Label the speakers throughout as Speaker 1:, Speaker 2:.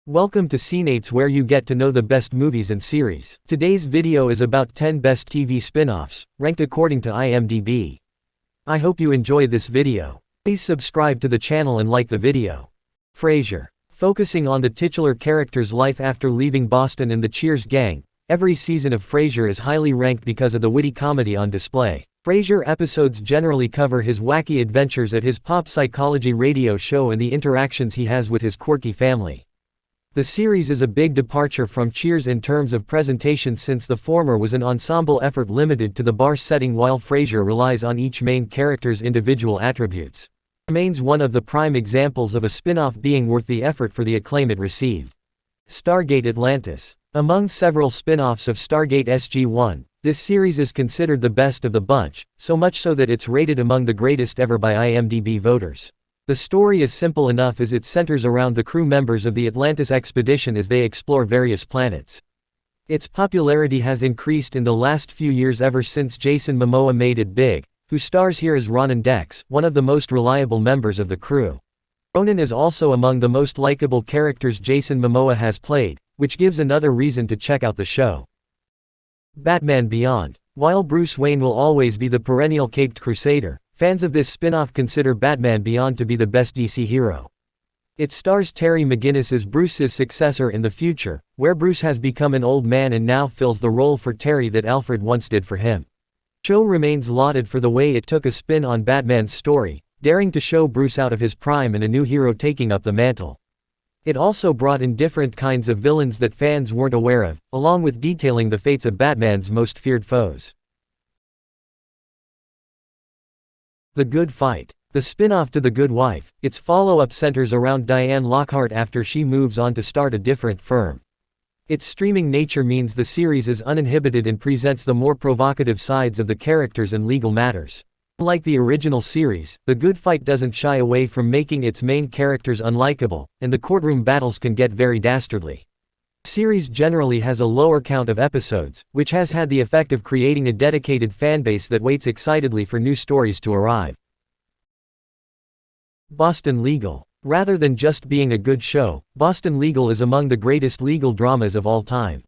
Speaker 1: Welcome to CNATES, where you get to know the best movies and series. Today's video is about 10 best TV spin-offs, ranked according to IMDB. I hope you enjoy this video. Please subscribe to the channel and like the video. Frasier. Focusing on the titular character's life after leaving Boston and the Cheers gang, every season of Frasier is highly ranked because of the witty comedy on display. Frasier episodes generally cover his wacky adventures at his pop psychology radio show and the interactions he has with his quirky family. The series is a big departure from Cheers in terms of presentation, since the former was an ensemble effort limited to the bar setting, while Frasier relies on each main character's individual attributes. It remains one of the prime examples of a spin-off being worth the effort for the acclaim it received. Stargate Atlantis. Among several spin-offs of Stargate SG-1, this series is considered the best of the bunch, so much so that it's rated among the greatest ever by IMDb voters. The story is simple enough, as it centers around the crew members of the Atlantis expedition as they explore various planets. Its popularity has increased in the last few years ever since Jason Momoa made it big, who stars here as Ronan Dex, one of the most reliable members of the crew. Ronan is also among the most likable characters Jason Momoa has played, which gives another reason to check out the show. Batman Beyond. While Bruce Wayne will always be the perennial caped crusader, fans of this spin-off consider Batman Beyond to be the best DC hero. It stars Terry McGinnis as Bruce's successor in the future, where Bruce has become an old man and now fills the role for Terry that Alfred once did for him. The show remains lauded for the way it took a spin on Batman's story, daring to show Bruce out of his prime and a new hero taking up the mantle. It also brought in different kinds of villains that fans weren't aware of, along with detailing the fates of Batman's most feared foes. The Good Fight. The spin-off to The Good Wife, its follow-up centers around Diane Lockhart after she moves on to start a different firm. Its streaming nature means the series is uninhibited and presents the more provocative sides of the characters and legal matters. Unlike the original series, The Good Fight doesn't shy away from making its main characters unlikable, and the courtroom battles can get very dastardly. The series generally has a lower count of episodes, which has had the effect of creating a dedicated fanbase that waits excitedly for new stories to arrive. Boston Legal. Rather than just being a good show, Boston Legal is among the greatest legal dramas of all time.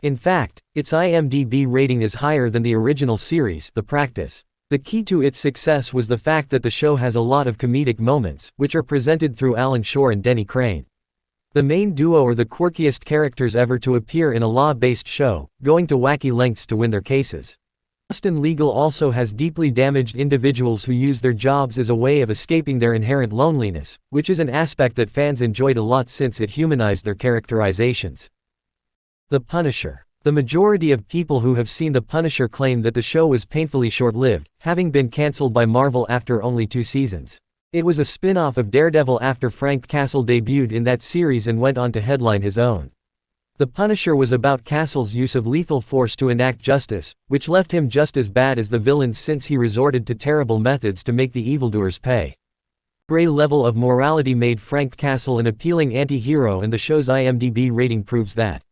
Speaker 1: In fact, its IMDb rating is higher than the original series, The Practice. The key to its success was the fact that the show has a lot of comedic moments, which are presented through Alan Shore and Denny Crane. The main duo are the quirkiest characters ever to appear in a law-based show, going to wacky lengths to win their cases. Boston Legal also has deeply damaged individuals who use their jobs as a way of escaping their inherent loneliness, which is an aspect that fans enjoyed a lot since it humanized their characterizations. The Punisher. The majority of people who have seen The Punisher claim that the show was painfully short-lived, having been cancelled by Marvel after only 2 seasons. It was a spin-off of Daredevil after Frank Castle debuted in that series and went on to headline his own. The Punisher was about Castle's use of lethal force to enact justice, which left him just as bad as the villains since he resorted to terrible methods to make the evildoers pay. The gray level of morality made Frank Castle an appealing anti-hero, and the show's IMDb rating proves that.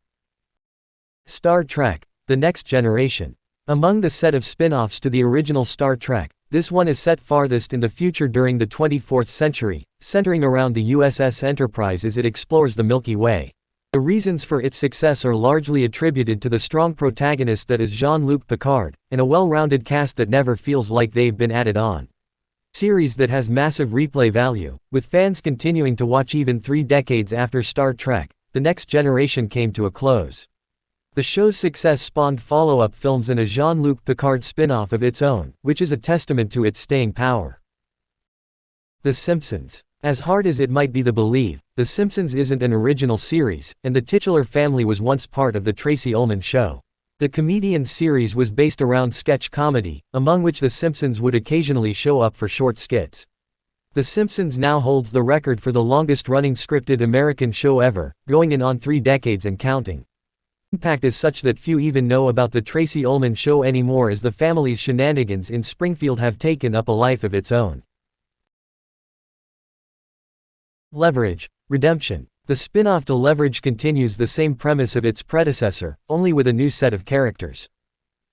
Speaker 1: Star Trek: The Next Generation. Among the set of spin-offs to the original Star Trek, this one is set farthest in the future during the 24th century, centering around the USS Enterprise as it explores the Milky Way. The reasons for its success are largely attributed to the strong protagonist that is Jean-Luc Picard, and a well-rounded cast that never feels like they've been added on. A series that has massive replay value, with fans continuing to watch even 3 decades after Star Trek: The Next Generation came to a close. The show's success spawned follow-up films and a Jean-Luc Picard spin-off of its own, which is a testament to its staying power. The Simpsons. As hard as it might be to believe, The Simpsons isn't an original series, and the titular family was once part of the Tracey Ullman Show. The comedian series was based around sketch comedy, among which The Simpsons would occasionally show up for short skits. The Simpsons now holds the record for the longest-running scripted American show ever, going in on 3 decades and counting. Impact is such that few even know about the Tracey Ullman Show anymore, as the family's shenanigans in Springfield have taken up a life of its own. Leverage. Redemption. The spin-off to Leverage continues the same premise of its predecessor, only with a new set of characters.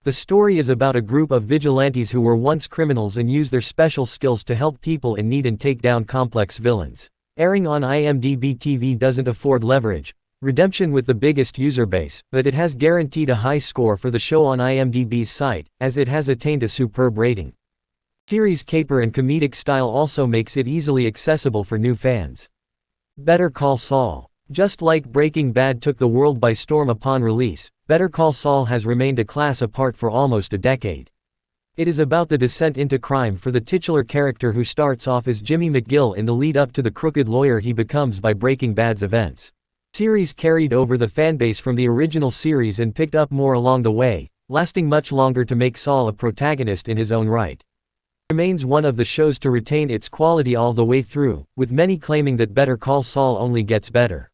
Speaker 1: The story is about a group of vigilantes who were once criminals and use their special skills to help people in need and take down complex villains. Airing on IMDb TV doesn't afford leverage, redemption with the biggest user base, but it has guaranteed a high score for the show on IMDb's site, as it has attained a superb rating. Series' caper and comedic style also makes it easily accessible for new fans. Better Call Saul. Just like Breaking Bad took the world by storm upon release, Better Call Saul has remained a class apart for almost a decade. It is about the descent into crime for the titular character who starts off as Jimmy McGill in the lead-up to the crooked lawyer he becomes by Breaking Bad's events. The series carried over the fanbase from the original series and picked up more along the way, lasting much longer to make Saul a protagonist in his own right. It remains one of the shows to retain its quality all the way through, with many claiming that Better Call Saul only gets better.